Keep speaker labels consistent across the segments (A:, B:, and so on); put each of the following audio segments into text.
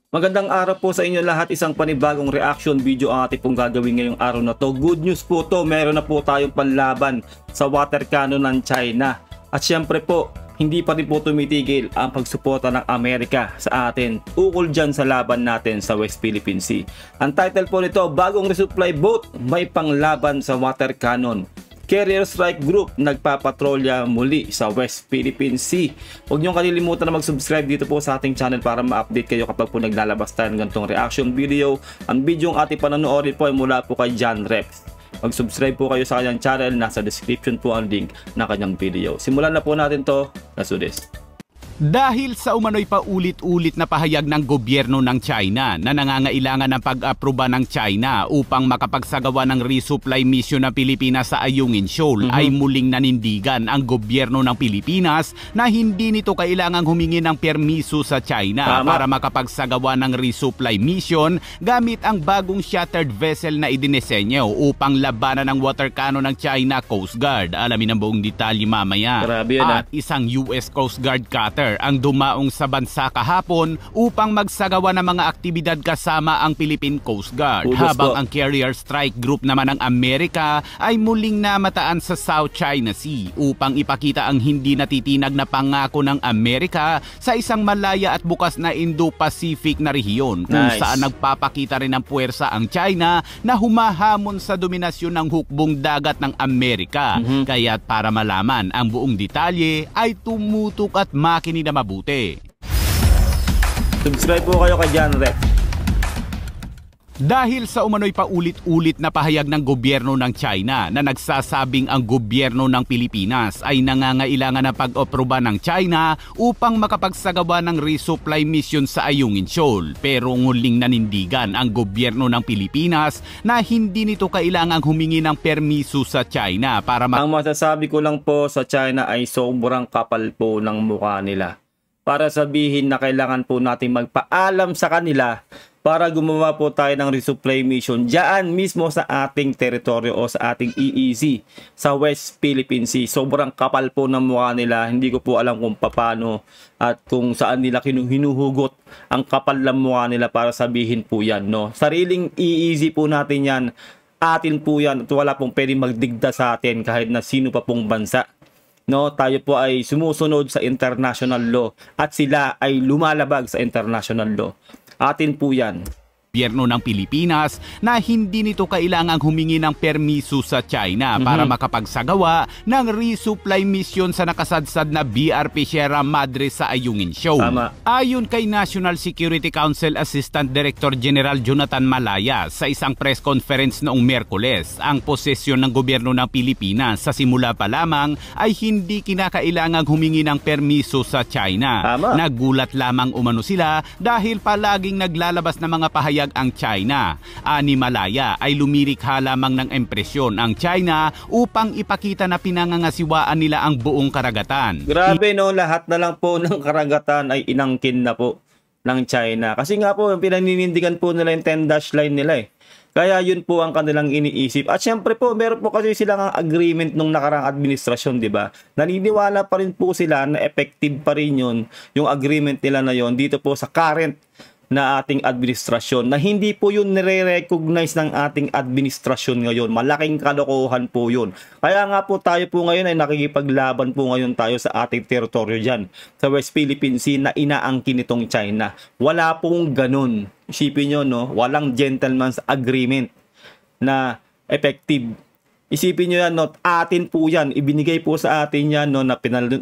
A: Magandang araw po sa inyo lahat. Isang panibagong reaction video ang ating pong gagawin ngayong araw na to. Good news po to, meron na po tayong panlaban sa water cannon ng China. At syempre po, hindi pa rin po tumitigil ang pagsuporta ng Amerika sa atin ukol dyan sa laban natin sa West Philippine Sea. Ang title po nito, bagong resupply boat, may panglaban sa water cannon. Carrier Strike Group nagpapatrolya muli sa West Philippine Sea. Huwag niyong kalilimutan na mag-subscribe dito po sa ating channel para ma-update kayo kapag po naglalabas tayo ng ganitong reaction video. Ang video ng ating panonoorin po ay mula po kay John Rex. Mag-subscribe po kayo sa kanyang channel, nasa description po ang link ng kanyang video. Simulan na po natin to. Let's do this.
B: Dahil sa umano'y paulit-ulit na pahayag ng gobyerno ng China na nangangailangan ng pag-aproba ng China upang makapagsagawa ng resupply mission ng Pilipinas sa Ayungin Shoal, ay muling nanindigan ang gobyerno ng Pilipinas na hindi nito kailangang humingi ng permiso sa China para makapagsagawa ng resupply mission gamit ang bagong shattered vessel na idinesenyo upang labanan ng water cannon ng China Coast Guard. Alamin ang buong detalye mamaya.
A: Grabe yan,
B: at isang US Coast Guard cutter ang dumaong sa bansa kahapon upang magsagawa ng mga aktibidad kasama ang Philippine Coast Guard. Habang ang Carrier Strike Group naman ng Amerika ay muling namataan sa South China Sea upang ipakita ang hindi natitinag na pangako ng Amerika sa isang malaya at bukas na Indo-Pacific na rehiyon kung saan nagpapakita rin ng puwersa ang China na humahamon sa dominasyon ng hukbong dagat ng Amerika. Kaya't para malaman ang buong detalye ay tumutok at makinig na mabuti.
A: Subscribe po kayo kay John Rex.
B: Dahil sa umano'y paulit-ulit na pahayag ng gobyerno ng China na nagsasabing ang gobyerno ng Pilipinas ay nangangailangan ng pag-aproba ng China upang makapagsagawa ng resupply mission sa Ayungin Shoal. Pero nguling nanindigan ang gobyerno ng Pilipinas na hindi nito kailangang humingi ng permiso sa China para
A: Ang masasabi ko lang po sa China ay sobrang kapal po ng mukha nila. Para sabihin na kailangan po natin magpaalam sa kanila para gumawa po tayo ng resupply mission diyan mismo sa ating teritoryo o sa ating EEZ sa West Philippine Sea. Sobrang kapal po ng mukha nila. Hindi ko po alam kung paano at kung saan nila hinuhugot ang kapal ng mukha nila para sabihin po yan, no? Sariling EEZ po natin yan. Atin po yan at wala pong pwedeng magdigda sa atin kahit na sino pa pong bansa. No, tayo po ay sumusunod sa international law at sila ay lumalabag sa international law. Atin po yan.
B: Gobyerno ng Pilipinas na hindi nito kailangang humingi ng permiso sa China para makapagsagawa ng resupply mission sa nakasadsad na BRP Sierra Madre sa Ayungin Shoal. Ayon kay National Security Council Assistant Director General Jonathan Malaya sa isang press conference noong Miyerkules, ang posisyon ng gobyerno ng Pilipinas sa simula pa lamang ay hindi kinakailangang humingi ng permiso sa China. Nagulat lamang umano sila dahil palaging naglalabas ng mga pahayag ang China. Ani Malaya ay lumirikha lamang ng impresyon ang China upang ipakita na pinangangasiwaan nila ang buong karagatan. Grabe,
A: no, lahat na lang po ng karagatan ay inangkin na po ng China. Kasi nga po, pinaninindigan po nila yung 10-dash line nila eh. Kaya yun po ang kanilang iniisip. At syempre po, meron po kasi silang agreement nung nakarang administrasyon, di ba? Naniniwala pa rin po sila na effective pa rin yun, yung agreement nila na yun, dito po sa current na ating administrasyon, na hindi po yun nire-recognize ng ating administrasyon ngayon. Malaking kalokohan po yun. Kaya nga po tayo po ngayon ay nakikipaglaban po ngayon tayo sa ating teritoryo dyan, sa West Philippine Sea na inaangkin nitong China. Wala pong ganun. Isipin nyo, no? Walang gentleman's agreement na effective. Isipin nyo yan, no? Atin po yan. Ibinigay po sa atin yan, no? Na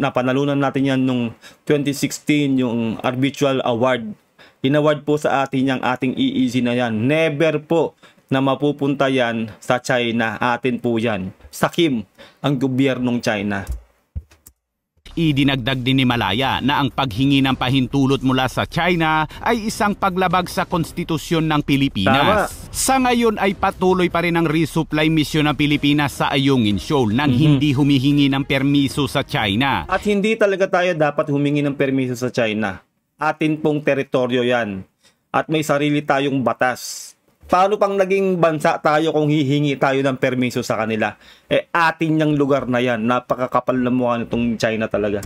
A: panalunan natin yan nung 2016, yung Arbitral Award. Inaward po sa atin yung ating EEZ na yan. Never po na mapupunta yan sa China. Atin po yan. Sakim ang gobyernong China.
B: Idinagdag din ni Malaya na ang paghingi ng pahintulot mula sa China ay isang paglabag sa konstitusyon ng Pilipinas. Sa ngayon ay patuloy pa rin ang resupply mission ng Pilipinas sa Ayungin Shoal nang hindi humihingi ng permiso sa China.
A: At hindi talaga tayo dapat humingi ng permiso sa China. Atin pong teritoryo yan. At may sarili tayong batas. Paano pang naging bansa tayo kung hihingi tayo ng permiso sa kanila? Eh, atin yung lugar na yan. Napakakapal na mukha nitong China talaga.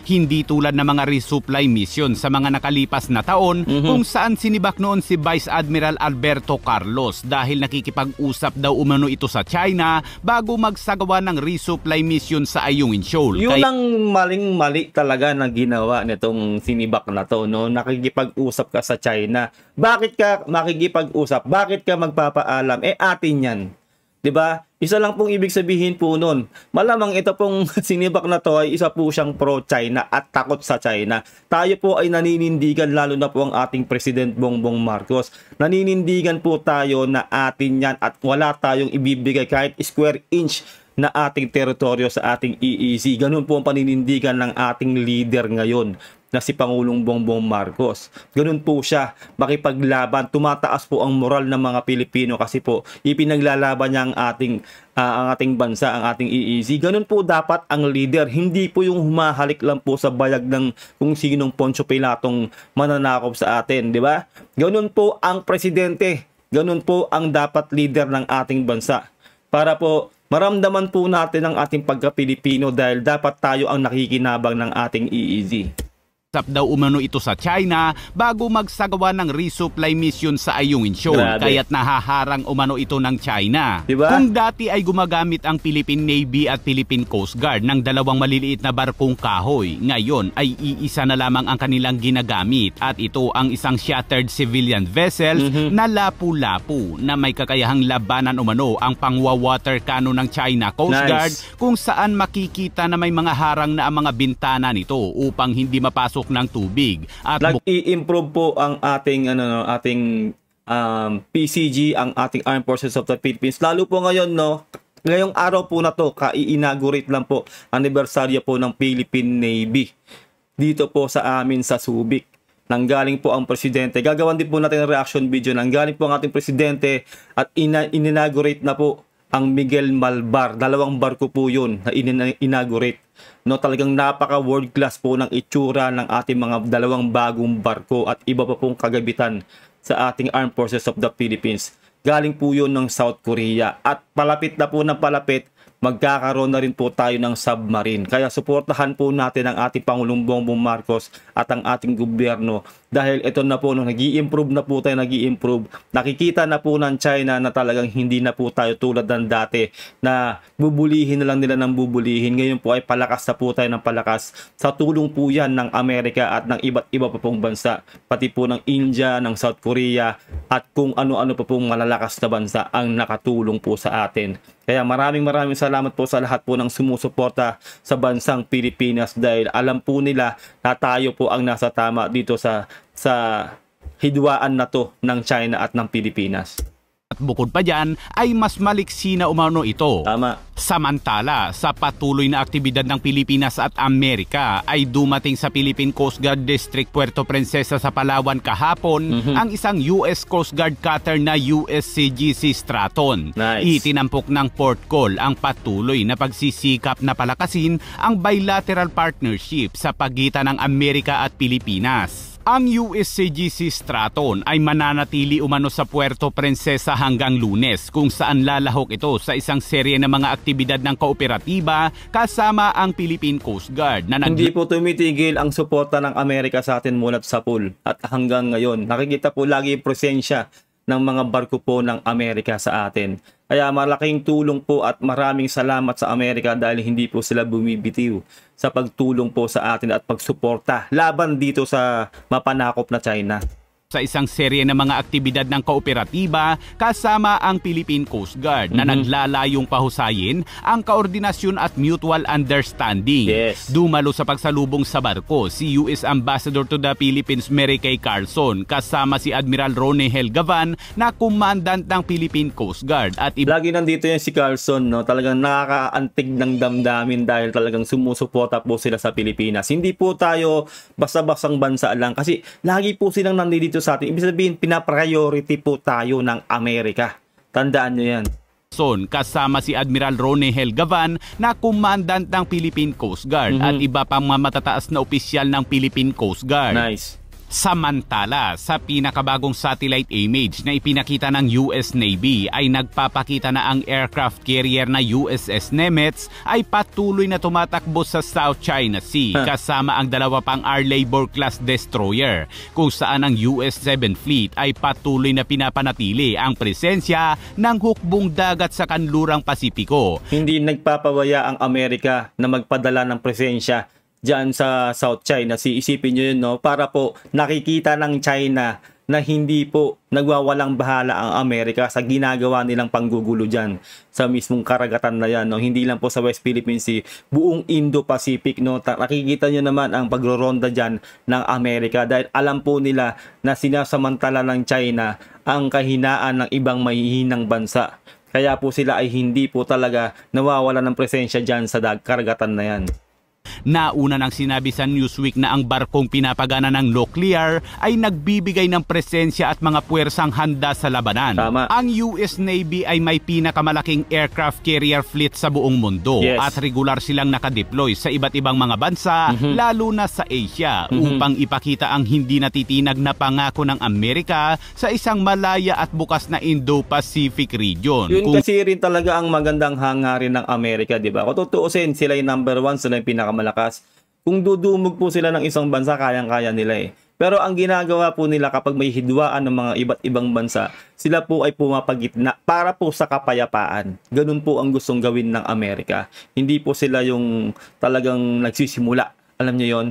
B: Hindi tulad ng mga resupply mission sa mga nakalipas na taon kung saan sinibak noon si Vice Admiral Alberto Carlos dahil nakikipag-usap daw umano ito sa China bago magsagawa ng resupply mission sa Ayungin Shoal.
A: Yun ang maling-mali talaga na ginawa nitong sinibak na to, no? Nakikipag-usap ka sa China. Bakit ka makikipag-usap? Bakit ka magpapaalam? Atin yan. 'Di ba? Isa lang pong ibig sabihin po nun. Malamang ito pong sinibak na to ay isa po siyang pro-China at takot sa China. Tayo po ay naninindigan, lalo na po ang ating President Bongbong Marcos. Naninindigan po tayo na atin yan at wala tayong ibibigay kahit square inch na ating teritoryo sa ating EEZ. Ganun po ang paninindigan ng ating leader ngayon na si Pangulong Bongbong Marcos. Ganun po siya makipaglaban. Tumataas po ang moral ng mga Pilipino kasi po ipinaglalaban niya ang ating bansa, ang ating EEZ. Ganun po dapat ang leader. Hindi po yung humahalik lang po sa bayag ng kung sinong Poncio Pilatong mananakop sa atin, di ba? Ganun po ang presidente. Ganun po ang dapat leader ng ating bansa. Para po maramdaman po natin ang ating pagka-Pilipino dahil dapat tayo ang nakikinabang ng ating EEZ.
B: Daw umano ito sa China bago magsagawa ng resupply mission sa Ayungin Shoal. Kaya't nahaharang umano ito ng China.
A: Diba?
B: Kung dati ay gumagamit ang Philippine Navy at Philippine Coast Guard ng dalawang maliliit na barkong kahoy, ngayon ay iisa na lamang ang kanilang ginagamit at ito ang isang shattered civilian vessel na lapu-lapu na may kakayahang labanan umano ang pangwa-water cannon ng China Coast Guard kung saan makikita na may mga harang na ang mga bintana nito upang hindi mapasok ng tubig at
A: nag-i-improve po ang ating PCG, ang ating Armed Forces of the Philippines, lalo po ngayon, no, ngayong araw po na to, kai-inaugurate lang po anibersaryo po ng Philippine Navy dito po sa amin sa Subic. Nanggaling po ang presidente, gagawan din po natin ng reaction video, nanggaling po ang ating presidente at inaugurate na po ang Miguel Malbar. Dalawang barko po yun na inaugurate. No, talagang napaka world class po ng itsura ng ating mga dalawang bagong barko at iba pa pong kagabitan sa ating Armed Forces of the Philippines. Galing po yun ng South Korea at palapit na po ng palapit, magkakaroon na rin po tayo ng submarine. Kaya suportahan po natin ang ating Pangulong Bongbong Marcos at ang ating gobyerno dahil ito na po, no, nag-i-improve na po tayo, nag-i-improve. Nakikita na po ng China na talagang hindi na po tayo tulad ng dati na bubulihin na lang nila ng bubulihin. Ngayon po ay palakas na po tayo ng palakas. Sa tulong po yan ng Amerika at ng iba't iba pa pong bansa, pati po ng India, ng South Korea at kung ano-ano pa pong malalakas na bansa ang nakatulong po sa atin. Kaya maraming salamat po sa lahat po ng sumusuporta sa bansang Pilipinas dahil alam po nila na tayo po ang nasa tama dito sa hidwaan na to ng China at ng Pilipinas.
B: At bukod pa dyan, ay mas maliksi na umano ito.
A: Tama.
B: Samantala, sa patuloy na aktibidad ng Pilipinas at Amerika, ay dumating sa Philippine Coast Guard District Puerto Princesa sa Palawan kahapon ang isang US Coast Guard cutter na USCGC Straton.
A: Nice.
B: Itinampok ng port call ang patuloy na pagsisikap na palakasin ang bilateral partnership sa pagitan ng Amerika at Pilipinas. Ang USCGC Straton ay mananatili umano sa Puerto Princesa hanggang Lunes kung saan lalahok ito sa isang serye ng mga aktibidad ng kooperatiba kasama ang Philippine Coast Guard.
A: Hindi po tumitigil ang suporta ng Amerika sa atin mula sa pool at hanggang ngayon. Nakikita po lagi yung presensya ng mga barko po ng Amerika sa atin. Kaya malaking tulong po at maraming salamat sa Amerika dahil hindi po sila bumibitiw sa pagtulong po sa atin at pagsuporta laban dito sa mapanakop na China.
B: Sa isang serye ng mga aktibidad ng kooperatiba kasama ang Philippine Coast Guard na naglalayong pahusayin ang koordinasyon at mutual understanding. Dumalo sa pagsalubong sa barko si US Ambassador to the Philippines Mary Kay Carlson kasama si Admiral Rone Helgavan na commandant ng Philippine Coast Guard. At
A: lagi nandito yan si Carlson, no? Talagang nakakaantig ng damdamin dahil talagang sumusuporta po sila sa Pilipinas. Hindi po tayo basta-basang bansa lang kasi lagi po silang nandito sa atin. Ibig sabihin, pinapriority po tayo ng Amerika. Tandaan nyo yan.
B: Kasama si Admiral Rone Helgavan na commandant ng Philippine Coast Guard at iba pang mga matataas na opisyal ng Philippine Coast Guard.
A: Nice.
B: Samantala, sa pinakabagong satellite image na ipinakita ng US Navy ay nagpapakita na ang aircraft carrier na USS Nimitz ay patuloy na tumatakbo sa South China Sea kasama ang dalawa pang R-Labor class destroyer, kung saan ang US 7th Fleet ay patuloy na pinapanatili ang presensya ng hukbong dagat sa kanlurang Pasipiko.
A: Hindi nagpapawaya ang Amerika na magpadala ng presensya diyan sa South China Sea. Isipin nyo yun, no? Para po nakikita ng China na hindi po nagwawalang bahala ang Amerika sa ginagawa nilang panggugulo dyan sa mismong karagatan na yan, no? Hindi lang po sa West Philippine Sea, buong Indo-Pacific, no? Nakikita nyo naman ang pagroronda dyan ng Amerika dahil alam po nila na sinasamantala ng China ang kahinaan ng ibang mahihinang bansa. Kaya po sila ay hindi po talaga nawawala ng presensya dyan sa karagatan na yan.
B: Nauna nang sinabi sa Newsweek na ang barkong pinapagana ng nuclear ay nagbibigay ng presensya at mga puwersang handa sa labanan.
A: Tama.
B: Ang US Navy ay may pinakamalaking aircraft carrier fleet sa buong mundo at regular silang nakadeploy sa iba't ibang mga bansa, lalo na sa Asia, upang ipakita ang hindi natitinag na pangako ng Amerika sa isang malaya at bukas na Indo-Pacific region.
A: Yun kasi rin talaga ang magandang hangarin ng Amerika, di ba? Kung tutuusin, sila yung number one, sila yung malakas. Kung dudumog po sila ng isang bansa, kayang-kaya nila eh. Pero ang ginagawa po nila kapag may hidwaan ng mga iba't ibang bansa, sila po ay pumapagitna para po sa kapayapaan. Ganun po ang gustong gawin ng Amerika. Hindi po sila yung talagang nagsisimula. Alam niyo yon?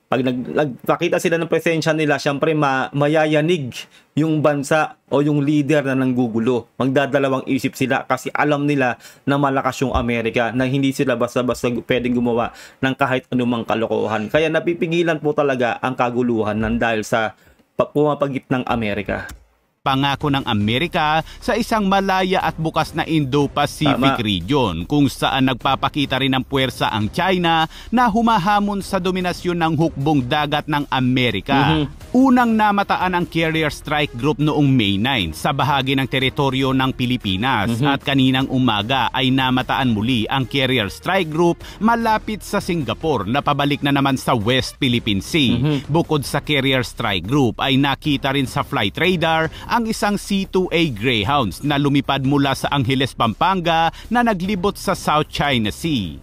A: Pag nagpakita sila ng presensya nila, syempre mayayanig yung bansa o yung leader na nanggugulo. Magdadalawang isip sila kasi alam nila na malakas yung Amerika, na hindi sila basta-basta pwedeng gumawa ng kahit anumang kalokohan. Kaya napipigilan po talaga ang kaguluhan ng dahil sa pumapagitnang Amerika.
B: Pangako ng Amerika sa isang malaya at bukas na Indo-Pacific region, kung saan nagpapakita rin ng puwersa ang China na humahamon sa dominasyon ng hukbong dagat ng Amerika. Unang namataan ang Carrier Strike Group noong May 9 sa bahagi ng teritoryo ng Pilipinas at kaninang umaga ay namataan muli ang Carrier Strike Group malapit sa Singapore na pabalik na naman sa West Philippine Sea. Bukod sa Carrier Strike Group ay nakita rin sa flight radar ang isang C-2A Greyhounds na lumipad mula sa Angeles, Pampanga na naglibot sa South China Sea.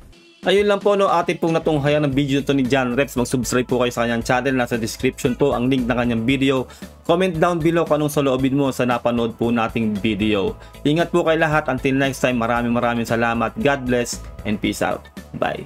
A: Ayun lang po, no, atin pong natunghayan ng video nito ni John Reps. Mag-subscribe po kayo sa kanyang channel. Nasa description po ang link ng kanyang video. Comment down below kung anong saloobin mo sa napanood po nating video. Ingat po kayo lahat. Until next time, maraming salamat. God bless and peace out. Bye.